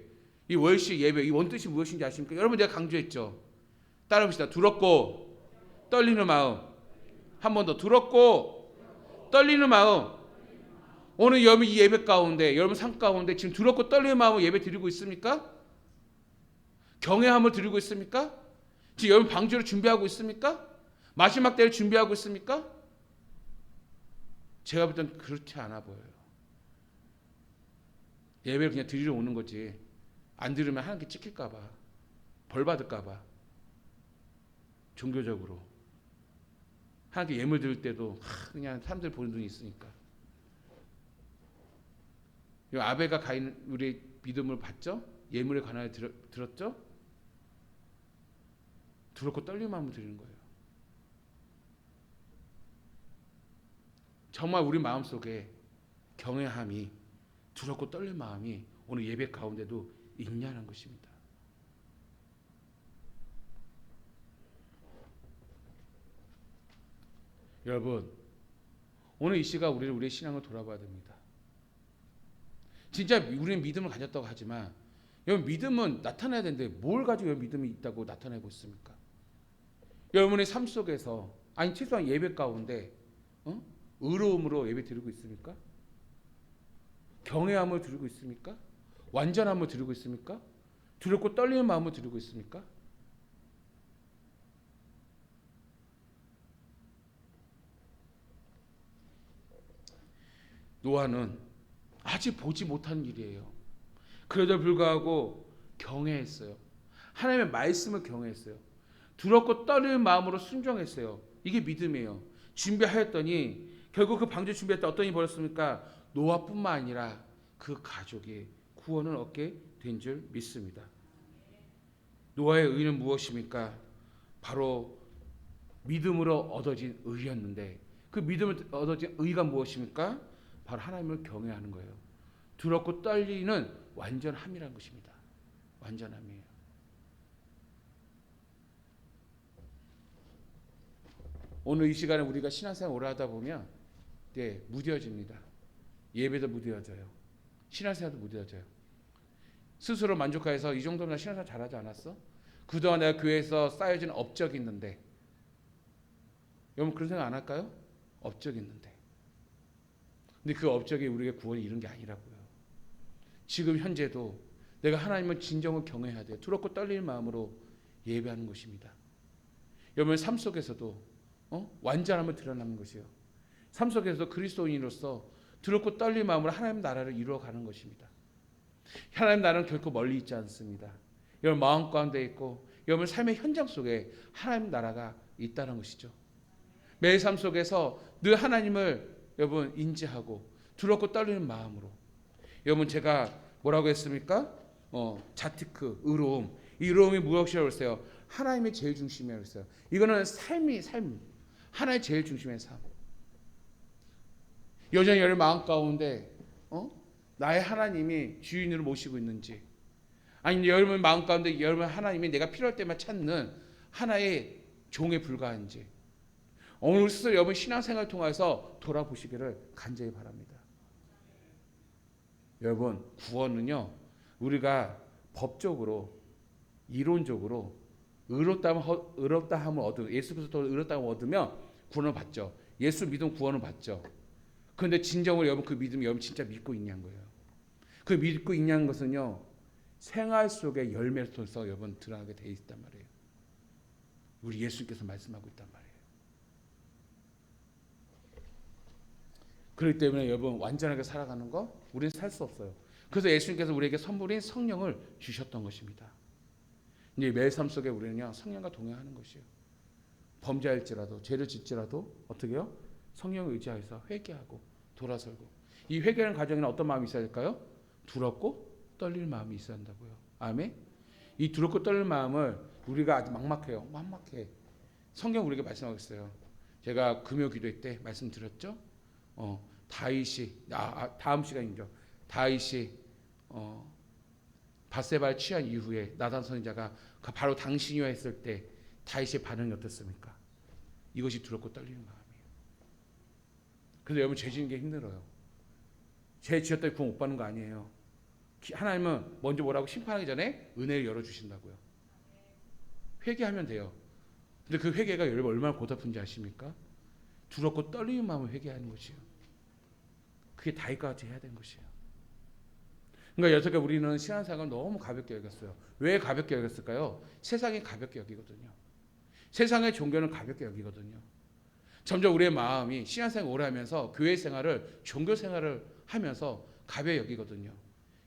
이 월십 예배 이 원뜻이 무엇인지 아십니까? 여러분 제가 강조했죠. 따라합시다. 두렵고 떨리는 마음. 한 번 더 두렵고 떨리는 마음. 오늘 여러분 이 예배 가운데 여러분 삶 가운데 지금 두렵고 떨리는 마음으로 예배 드리고 있습니까? 경외함을 드리고 있습니까? 지금 여러분 방주를 준비하고 있습니까? 마지막 때를 준비하고 있습니까? 제가 볼 땐 그렇지 않아 보여요. 예배를 그냥 드리러 오는 거지. 안 들으면 하나님께 찍힐까 봐. 벌 받을까 봐. 종교적으로. 하나님께 예물 드릴 때도 그냥 사람들 보는 눈이 있으니까. 아벨과 가인 우리 믿음을 봤죠? 예물의 관한을 들었죠? 두렵고 떨리는 마음으로 드리는 거예요. 정말 우리 마음속에 경외함이 두렵고 떨리는 마음이 오늘 예배 가운데도 있냐는 것입니다. 여러분 오늘 이 시간 우리의 신앙을 돌아봐야 됩니다. 진짜 우리는 믿음을 가졌다고 하지만 여러분 믿음은 나타나야 되는데 뭘 가지고 여러분 믿음이 있다고 나타내고 있습니까? 여러분의 삶 속에서 아니 최소한 예배 가운데 의로움으로 예배 드리고 있습니까? 경외함을 드리고 있습니까? 완전함을 드리고 있습니까? 두렵고 떨리는 마음을 드리고 있습니까? 노아는 아직 보지 못한 일이에요. 그래도 불구하고 경외했어요. 하나님의 말씀을 경외했어요. 두렵고 떨리는 마음으로 순종했어요. 이게 믿음이에요. 준비하였더니 결국 그 방주 준비할 때 어떤 일이 벌었습니까? 노아뿐만 아니라 그 가족이 구원을 얻게 된 줄 믿습니다. 노아의 의는 무엇입니까? 바로 믿음으로 얻어진 의였는데 그 믿음을 얻어진 의가 무엇입니까? 바로 하나님을 경외하는 거예요. 두렵고 떨리는 완전함이라는 것입니다. 완전함이에요. 오늘 이 시간에 우리가 신앙생활 오래 하다 보면 무뎌집니다. 예배도 무뎌져요. 신앙생활도 무뎌져요. 스스로 만족해서 이 정도면 신앙생활 잘하지 않았어? 그동안 내가 교회에서 쌓여진 업적이 있는데 여러분 그런 생각 안 할까요? 업적이 있는데 근데 그 업적이 우리에게 구원이 이룬 게 아니라고요. 지금 현재도 내가 하나님을 진정을 경외해야 돼요. 두렵고 떨리는 마음으로 예배하는 것입니다. 여러분 삶 속에서도 완전함을 드러나는 것이에요. 삶 속에서 그리스도인으로서 두렵고 떨리는 마음으로 하나님 나라를 이루어가는 것입니다. 하나님 나라는 결코 멀리 있지 않습니다. 여러분 마음 가운데 있고 여러분 삶의 현장 속에 하나님 나라가 있다는 것이죠. 매일 삶 속에서 늘 하나님을 여러분 인지하고 두렵고 떨리는 마음으로. 여러분 제가 뭐라고 했습니까? 자티크, 의로움. 이 의로움이 무엇이라고 했어요? 하나님의 제일 중심이라고 했어요. 이거는 삶, 하나의 제일 중심의 삶. 여전히 여러분 마음 가운데 나의 하나님이 주인으로 모시고 있는지, 아니면 여러분 마음 가운데 여러분 하나님이 내가 필요할 때만 찾는 하나의 종에 불과한지, 오늘 스스로 여러분 신앙생활을 통해서 돌아보시기를 간절히 바랍니다. 여러분 구원은요, 우리가 법적으로 이론적으로 의롭다 함을 얻으면, 예수 그리스도 의롭다 함을 얻으면 구원을 받죠. 예수 믿음 구원을 받죠. 그런데 진정으로 여러분 그 믿음 여러분 진짜 믿고 있냐는 거예요. 그 믿고 있냐는 것은요, 생활 속의 열매를 통해서 여러분 드러나게 돼 있단 말이에요. 우리 예수님께서 말씀하고 있단 말이에요. 그렇기 때문에 여러분 완전하게 살아가는 거 우리는 살 수 없어요. 그래서 예수님께서 우리에게 선물인 성령을 주셨던 것입니다. 이제 매일 삶 속에 우리는요 성령과 동행하는 것이에요. 범죄할지라도 죄를 짓지라도 어떻게 해요? 성령을 의지하여서 회개하고 돌아설고. 이 회개하는 과정에는 어떤 마음이 있어야 될까요? 두렵고 떨릴 마음이 있어야 한다고요. 아멘. 이 두렵고 떨릴 마음을 우리가 아주 막막해요. 막막해. 성경 우리에게 말씀하고 있어요. 제가 금요 기도회 때 말씀드렸죠. 다윗이 다음 시간이죠. 다윗이 밧세바를 취한 이후에 나단 선지자가 바로 당신이여 했을 때 다윗의 반응이 어떻습니까? 이것이 두렵고 떨리는 마음이에요. 그래서 여러분 죄 지는 게 힘들어요. 죄 지었다고 구원 못 받는 거 아니에요. 하나님은 먼저 뭐라고 심판하기 전에 은혜를 열어주신다고요. 회개하면 돼요. 근데 그 회개가 여러분 얼마나 고달픈지 아십니까? 두렵고 떨리는 마음을 회개하는 것이에요. 그게 다윗과 같이 해야 되는 것이에요. 그러니까 여태까 우리는 신앙생활을 너무 가볍게 여겼어요. 왜 가볍게 여겼을까요? 세상이 가볍게 여기거든요. 세상의 종교는 가볍게 여기거든요. 점점 우리의 마음이 신앙생활 오래 하면서 교회 생활을 종교 생활을 하면서 가벼이 여기거든요.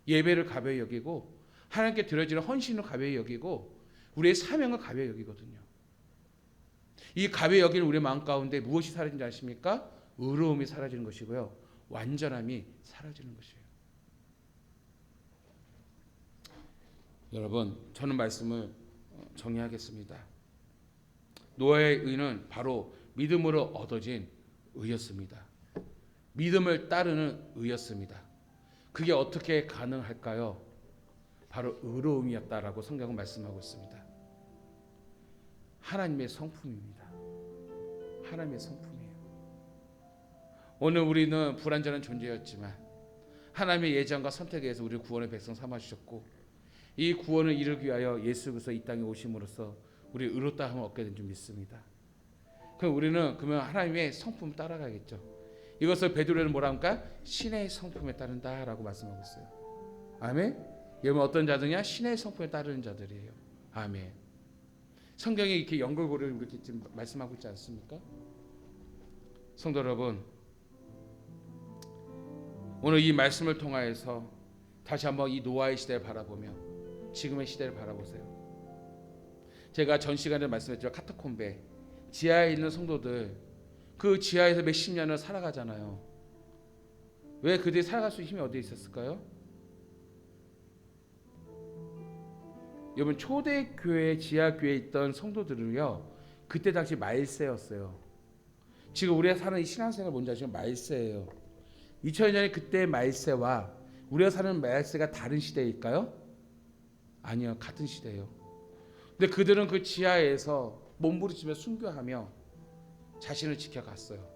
예배를 가벼이 여기고 하나님께 드려지는 헌신을 가벼이 여기고 우리의 사명을 가벼이 여기거든요. 이 가벼이 여기는 우리의 마음 가운데 무엇이 사라진지 아십니까? 의로움이 사라지는 것이고요. 완전함이 사라지는 것이에요. 여러분 저는 말씀을 정리하겠습니다. 노아의 의는 바로 믿음으로 얻어진 의였습니다. 믿음을 따르는 의였습니다. 그게 어떻게 가능할까요? 바로 의로움이었다라고 성경은 말씀하고 있습니다. 하나님의 성품입니다. 하나님의 성품이에요. 오늘 우리는 불완전한 존재였지만 하나님의 예정과 선택에 의해서 우리를 구원의 백성 삼아주셨고 이 구원을 이루기 위하여 예수 그리스도 이 땅에 오심으로써 우리 의롭다 함을 얻게 된 줄 믿습니다. 그럼 우리는 그러면 하나님의 성품을 따라가겠죠. 이것을 베드로는 뭐라 합니까? 신의 성품에 따른다라고 말씀하고 있어요. 아멘. 여러분 어떤 자들이냐? 신의 성품에 따르는 자들이에요. 아멘. 성경이 이렇게 연결고리를 이렇게 지금 말씀하고 있지 않습니까? 성도 여러분, 오늘 이 말씀을 통하여서 다시 한번 이 노아의 시대를 바라보며 지금의 시대를 바라보세요. 제가 전 시간에 말씀했죠. 카타콤베 지하에 있는 성도들, 그 지하에서 몇십 년을 살아가잖아요. 왜 그들이 살아갈 수 있는 힘이 어디에 있었을까요? 여러분 초대교회 지하교회에 있던 성도들은요 그때 당시 말세였어요. 지금 우리가 사는 이 신앙생활 뭔지 아시죠? 말세예요. 2000년 전에 그때 말세와 우리가 사는 말세가 다른 시대일까요? 아니요, 같은 시대예요. 근데 그들은 그 지하에서 몸부림치며 순교하며 자신을 지켜갔어요.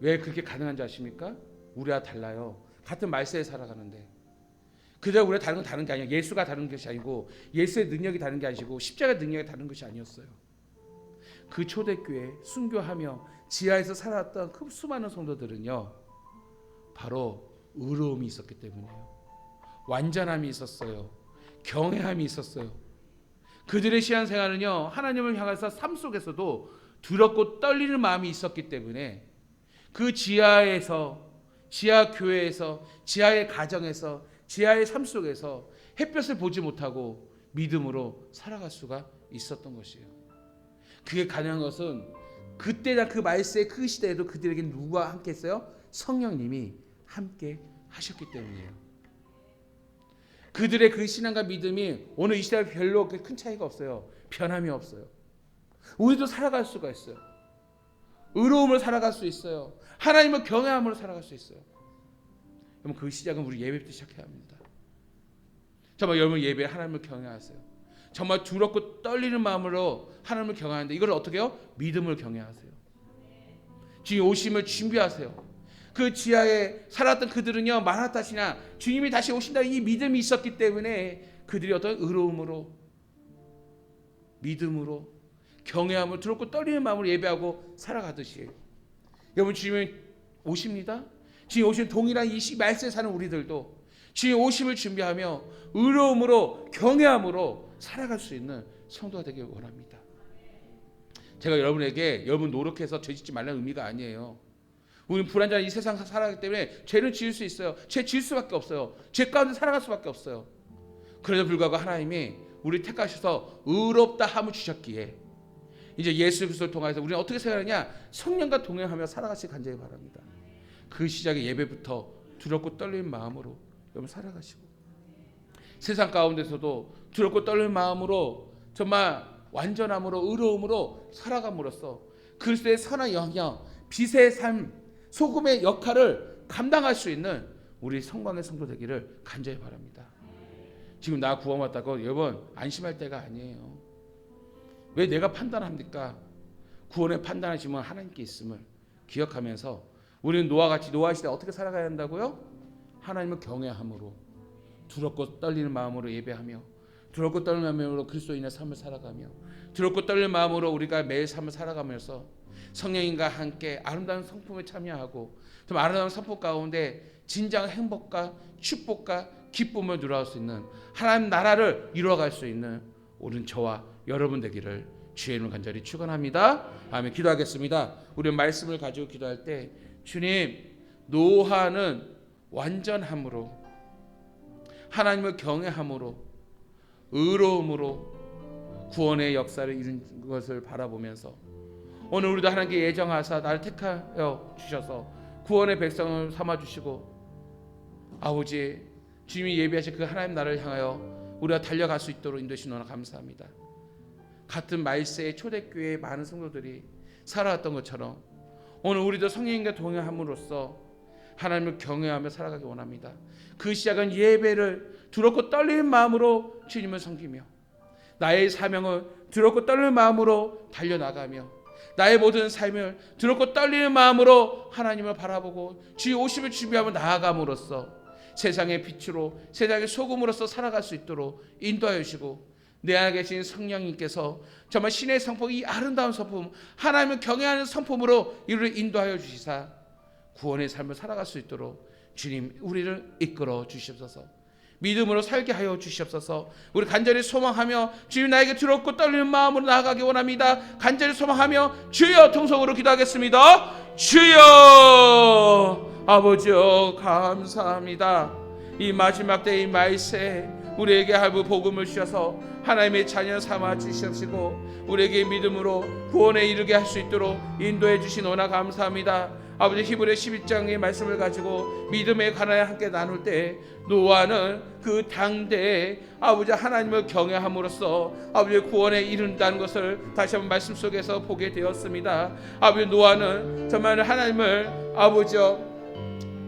왜 그렇게 가능한지 아십니까? 우리와 달라요. 같은 말세에 살아가는데 그저 우리가 다른 게 아니에요. 예수가 다른 것이 아니고 예수의 능력이 다른 게 아니고 십자가의 능력이 다른 것이 아니었어요. 그 초대교회 순교하며 지하에서 살았던 그 수많은 성도들은요 바로 의로움이 있었기 때문에요. 완전함이 있었어요. 경외함이 있었어요. 그들의 신앙생활은요, 하나님을 향해서 삶 속에서도 두렵고 떨리는 마음이 있었기 때문에 그 지하에서, 지하 교회에서, 지하의 가정에서, 지하의 삶 속에서 햇볕을 보지 못하고 믿음으로 살아갈 수가 있었던 것이에요. 그게 가능한 것은 그때나 그 말세의 그 시대에도 그들에게 누가 함께 했어요? 성령님이 함께 하셨기 때문이에요. 그들의 그 신앙과 믿음이 오늘 이 시대에 별로 큰 차이가 없어요. 변함이 없어요. 우리도 살아갈 수가 있어요. 의로움을 살아갈 수 있어요. 하나님을 경외함으로 살아갈 수 있어요. 그럼 그 시작은 우리 예배부터 시작해야 합니다. 정말 여러분 예배에 하나님을 경외하세요. 정말 두렵고 떨리는 마음으로 하나님을 경외하는데 이걸 어떻게 해요? 믿음을 경외하세요. 주님 오심을 준비하세요. 그 지하에 살았던 그들은요, 마라타시나 주님이 다시 오신다는 이 믿음이 있었기 때문에 그들이 어떤 의로움으로, 믿음으로, 경외함으로 두렵고 떨리는 마음으로 예배하고 살아가듯이 여러분 주님이 오십니다. 주님 오시는 동일한 이 말세에 사는 우리들도 주님 오심을 준비하며 의로움으로 경외함으로 살아갈 수 있는 성도가 되길 원합니다. 제가 여러분에게 여러분 노력해서 죄 짓지 말라는 의미가 아니에요. 우리는 불완전한 이 세상 살아가기 때문에 죄를 지을 수 있어요. 죄 지을 수밖에 없어요. 죄 가운데 살아갈 수밖에 없어요. 그래도 불구하고 하나님이 우리 택하셔서 의롭다 함을 주셨기에 이제 예수 그리스도를 통해서 우리는 어떻게 생각하느냐? 성령과 동행하며 살아가시기 간절히 바랍니다. 그 시작의 예배부터 두렵고 떨리는 마음으로 여러분 살아가시고 세상 가운데서도 두렵고 떨리는 마음으로 정말 완전함으로 의로움으로 살아감으로써 그리스도의 선한 영향, 빛의 삶, 소금의 역할을 감당할 수 있는 우리 성광의 성도 되기를 간절히 바랍니다. 지금 나 구원받았다고 여러분 안심할 때가 아니에요. 왜 내가 판단합니까? 구원의 판단하시면 하나님께 있음을 기억하면서 우리는 노아와 같이 노아 시대 어떻게 살아가야 한다고요? 하나님을 경외함으로 두렵고 떨리는 마음으로 예배하며 두렵고 떨리는 마음으로 그리스도인의 삶을 살아가며 두렵고 떨리는 마음으로 우리가 매일 삶을 살아가면서 성령님과 함께 아름다운 성품에 참여하고 좀 아름다운 성품 가운데 진정한 행복과 축복과 기쁨을 누려갈 수 있는 하나님 나라를 이루어갈 수 있는 오른 저와 여러분 되기를 주의 이름으로 간절히 축원합니다. 아멘. 기도하겠습니다. 우리 말씀을 가지고 기도할 때 주님 노아는 완전함으로 하나님을 경외함으로 의로움으로 구원의 역사를 이룬 것을 바라보면서 오늘 우리도 하나님께 예정하사 나를 택하여 주셔서 구원의 백성을 삼아주시고 아버지 주님이 예비하신 그 하나님 나라를 향하여 우리가 달려갈 수 있도록 인도해주시노라 감사합니다. 같은 말세의 초대교회의 많은 성도들이 살아왔던 것처럼 오늘 우리도 성령님과 동행함으로써 하나님을 경외하며 살아가기 원합니다. 그 시작은 예배를 두렵고 떨리는 마음으로 주님을 섬기며 나의 사명을 두렵고 떨리는 마음으로 달려나가며 나의 모든 삶을 두렵고 떨리는 마음으로 하나님을 바라보고 주의 오심을 준비하며 나아감으로써 세상의 빛으로 세상의 소금으로서 살아갈 수 있도록 인도하여 주시고 내 안에 계신 성령님께서 정말 신의 성품 이 아름다운 성품 하나님을 경외하는 성품으로 이를 인도하여 주시사 구원의 삶을 살아갈 수 있도록 주님 우리를 이끌어 주시옵소서. 믿음으로 살게 하여 주시옵소서. 우리 간절히 소망하며 주님 나에게 두렵고 떨리는 마음으로 나아가기 원합니다. 간절히 소망하며 주여 통성으로 기도하겠습니다. 주여 아버지여 감사합니다. 이 마지막 때의 말세 우리에게 할부 복음을 주셔서 하나님의 자녀 삼아 주시옵시고 우리에게 믿음으로 구원에 이르게 할 수 있도록 인도해 주시노나 감사합니다. 아버지 히브리 11장의 말씀을 가지고 믿음의 가난에 함께 나눌 때 노아는 그 당대에 아버지 하나님을 경외함으로써 아버지 구원에 이른다는 것을 다시 한번 말씀 속에서 보게 되었습니다. 아버지 노아는 정말 하나님을 아버지여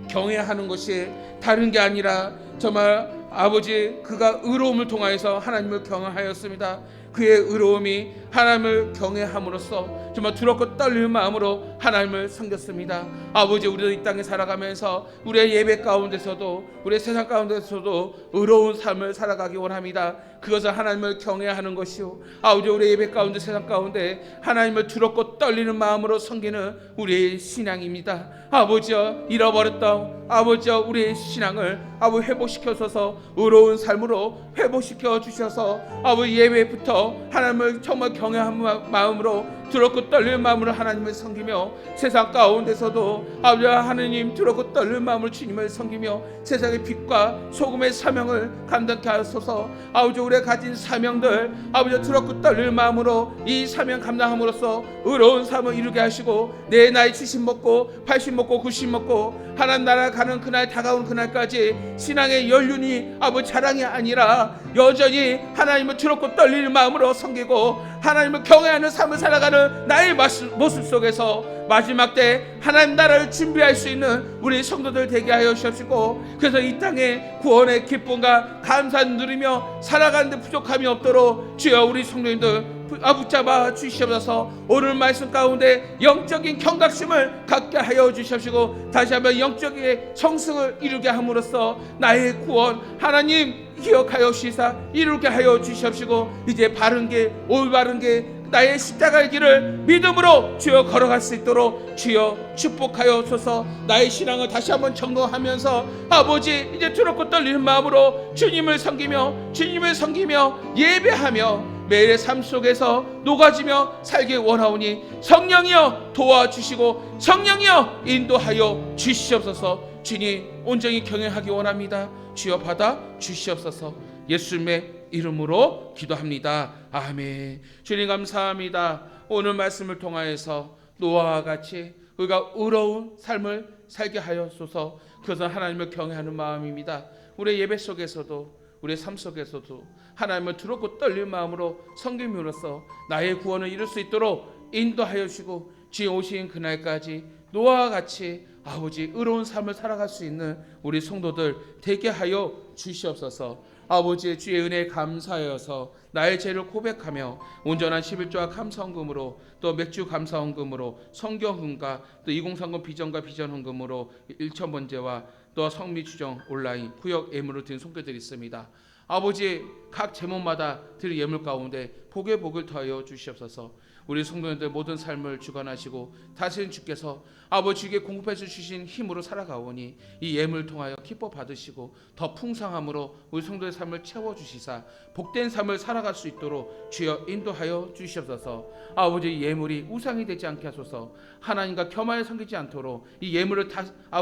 경외하는 것이 다른 게 아니라 정말 아버지 그가 의로움을 통하여서 하나님을 경외하였습니다. 그의 의로움이 하나님을 경외함으로써 정말 두렵고 떨리는 마음으로 하나님을 섬겼습니다. 아버지 우리도 이 땅에 살아가면서 우리의 예배 가운데서도 우리의 세상 가운데서도 의로운 삶을 살아가기 원합니다. 그것은 하나님을 경외하는 것이요 아버지 우리 예배 가운데 세상 가운데 하나님을 두렵고 떨리는 마음으로 섬기는 우리의 신앙입니다. 아버지여 잃어버렸던 아버지여 우리의 신앙을 아버지 회복시켜서 의로운 삶으로 회복시켜 주셔서 아버지 예배부터 하나님을 정말 경외하는 마음으로 두렵고 떨리는 마음으로 하나님을 섬기며 세상 가운데서도 아버지 하나님 두렵고 떨리는 마음으로 주님을 섬기며 세상의 빛과 소금의 사명을 감당케 하소서. 아버지 우리가 가진 사명들 아버지 두렵고 떨리는 마음으로 이 사명 감당함으로써 의로운 삶을 이루게 하시고 내 나이 70 먹고 80 먹고 90 먹고 하나님 나라 가는 그날 다가온 그날까지 신앙의 연륜이 아버지 자랑이 아니라 여전히 하나님을 두렵고 떨리는 마음으로 섬기고 하나님을 경외하는 삶을 살아가는 나의 모습 속에서 마지막 때 하나님 나라를 준비할 수 있는 우리 성도들 되게 하여 주시고 그래서 이 땅에 구원의 기쁨과 감사 누리며 살아가는데 부족함이 없도록 주여 우리 성도님들 붙잡아 주시옵소서. 오늘 말씀 가운데 영적인 경각심을 갖게 하여 주시옵시고 다시 한번 영적인 성승을 이루게 함으로써 나의 구원 하나님 기억하여 주시사 이루게 하여 주시옵시고 이제 바른 길 올바른 길 나의 십자가의 길을 믿음으로 주여 걸어갈 수 있도록 주여 축복하여 주소서. 나의 신앙을 다시 한번 점검하면서 아버지 이제 두렵고 떨리는 마음으로 주님을 섬기며 예배하며 매일의 삶 속에서 녹아지며 살기 원하오니 성령이여 도와주시고 성령이여 인도하여 주시옵소서. 주님 온전히 경외하기 원합니다. 주여 받아 주시옵소서. 예수님의 이름으로 기도합니다. 아멘. 주님 감사합니다. 오늘 말씀을 통하여서 노아와 같이 우리가 의로운 삶을 살게 하여소서. 그것은 하나님을 경외하는 마음입니다. 우리의 예배 속에서도 우리의 삶 속에서도 하나님을 두렵고 떨리는 마음으로 섬김으로써 나의 구원을 이룰 수 있도록 인도하여 주시고 주의 오신 그날까지 노아와 같이 아버지 의로운 삶을 살아갈 수 있는 우리 성도들 되게 하여 주시옵소서. 아버지의 주의 은혜에 감사하여서 나의 죄를 고백하며 온전한 11조와 감사헌금으로 또 맥주 감사헌금으로 성경헌금과 또 2030 비전과 비전헌금으로 1,000번제와 또 성미 추정 온라인 구역 예물을 드린 손길들이 있습니다. 아버지 각 제목마다 드린 예물 가운데 복의 복을 더하여 주시옵소서. 우리 성도님들 모든 삶을 주관하시고 다스린 주께서 아버지에게 공급해 주신 힘으로 살아가오니 이 예물을 통하여 기뻐 받으시고 더 풍성함으로 우리 성도의 삶을 채워주시사 복된 삶을 살아갈 수 있도록 주여 인도하여 주시옵소서. 아버지 예물이 우상이 되지 않게 하소서. 하나님과 겸하여 섬기지 않도록 이 예물을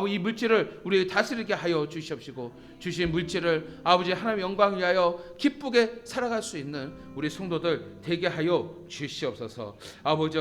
이 물질을 우리에게 다스리게 하여 주시옵시고 주신 물질을 아버지 하나님의 영광을 위하여 기쁘게 살아갈 수 있는 우리 성도들 되게 하여 주시옵소서. 아버지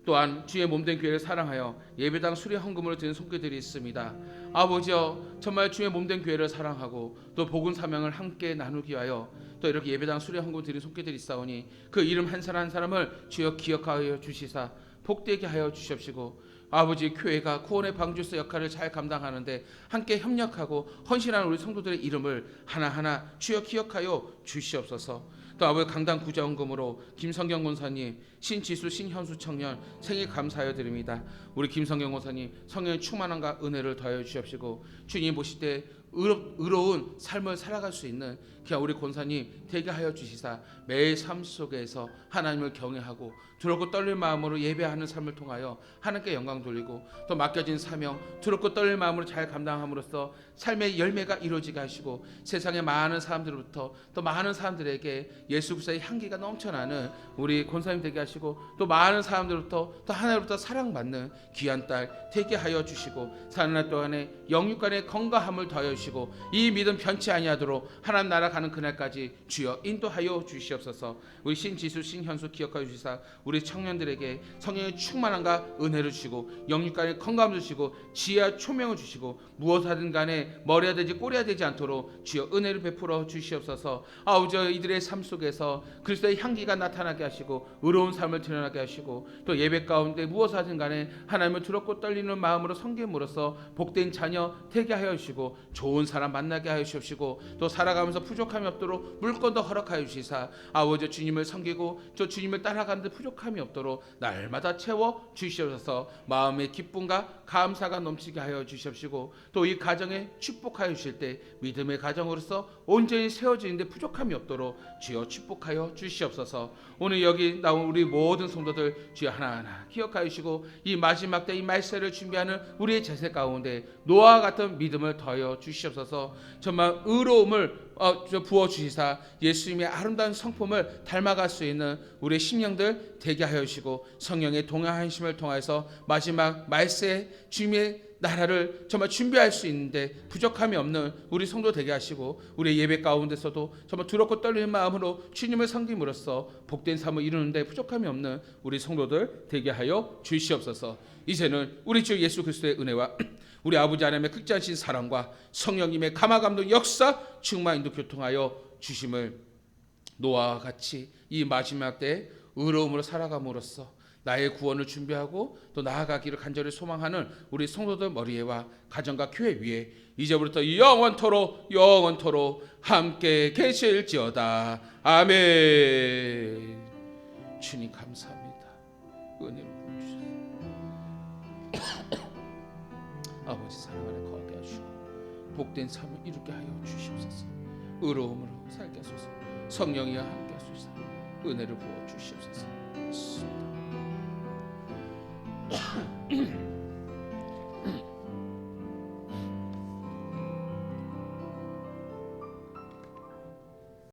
또한 주의 몸된 교회를 사랑하여 예배당 수리 헌금으로 드린 손길들이 있습니다. 아버지여 정말 주의 몸된 교회를 사랑하고 또 복음 사명을 함께 나누기 위하여 또 이렇게 예배당 수리 헌금 드린 손길들이 있사오니 그 이름 한 사람 한 사람을 주여 기억하여 주시사 복되게 하여 주시옵시고 아버지 교회가 구원의 방주서 역할을 잘 감당하는데 함께 협력하고 헌신하는 우리 성도들의 이름을 하나하나 주여 기억하여 주시옵소서. 또 아버지 강당 구자헌금으로 김성경 권사님, 신지수, 신현수 청년 생일 감사하여 드립니다. 우리 김성경 권사님 성령의 충만함과 은혜를 더하여 주시옵시고 주님 보실 때 의로운 삶을 살아갈 수 있는 그냥 우리 권사님 되게 하여 주시사 매일 삶 속에서 하나님을 경외하고 두렵고 떨릴 마음으로 예배하는 삶을 통하여 하나님께 영광 돌리고 또 맡겨진 사명 두렵고 떨릴 마음으로 잘 감당함으로써 삶의 열매가 이루어지게 하시고 세상의 많은 사람들로부터 또 많은 사람들에게 예수 그리스도의 향기가 넘쳐나는 우리 권사님 되게 하시고 또 많은 사람들로부터 또 하나님으로부터 사랑받는 귀한 딸 되게 하여 주시고 사는 날 동안에 영육간의 건강함을 더하여 주시고 이 믿음 변치 아니하도록 하나님 나라 가는 그날까지 주여 인도하여 주시옵소서. 우리 신지수 신현수 기억하여 주시사 우리 청년들에게 성령의 충만함과 은혜를 주시고 영육간의 건강을 주시고 지혜와 초명을 주시고 무엇하든 간에 머리가 되지 꼬리가 되지 않도록 주여 은혜를 베풀어 주시옵소서. 아버지 이들의 삶 속에서 그리스도의 향기가 나타나게 하시고 의로운 삶을 드러나게 하시고 또 예배 가운데 무엇하든 간에 하나님을 두렵고 떨리는 마음으로 섬김으로써 복된 자녀 되게 하여 주시고 좋은 사람 만나게 하여 주시옵시고 또 살아가면서 부족함이 없도록 물건도 허락하여 주시사 아버지 주님을 섬기고 저 주님을 따라가는 데 부족함이 없도록 날마다 채워 주시옵소서. 마음의 기쁨과 감사가 넘치게 하여 주시옵시고 또 이 가정에 축복하여 주실 때 믿음의 가정으로서 온전히 세워지는 데 부족함이 없도록 주여 축복하여 주시옵소서. 오늘 여기 나온 우리 모든 성도들 주여 하나하나 기억하여 주시고 이 마지막 때 이 말세를 준비하는 우리의 제세 가운데 노아와 같은 믿음을 더하여 주시옵소서. 정말 의로움을 부어 주시사 예수님의 아름다운 성품을 닮아갈 수 있는 우리의 심령들 되게 하여 주시고 성령의 동행하심을 통해서 마지막 말세 주님의 나라를 정말 준비할 수 있는데 부족함이 없는 우리 성도 되게 하시고 우리 예배 가운데서도 정말 두렵고 떨리는 마음으로 주님을 섬김으로써 복된 삶을 이루는데 부족함이 없는 우리 성도들 되게 하여 주시옵소서. 이제는 우리 주 예수 그리스도의 은혜와 우리 아버지 하나님의 극진하신 사랑과 성령님의 감화감동 역사 충만 인도 교통하여 주심을 노아와 같이 이 마지막 때에 의로움으로 살아감으로써 나의 구원을 준비하고 또 나아가기를 간절히 소망하는 우리 성도들 머리에와 가정과 교회 위에 이제부터 영원토록 함께 계실지어다. 아멘. 주님 감사합니다. 은혜로 부어주셔서 아버지 사랑 안에 거하게 하시고 복된 삶을 이루게 하여 주시옵소서. 의로움으로 살게 하소서. 성령이와 함께 하소서. 은혜를 부어 주시옵소서.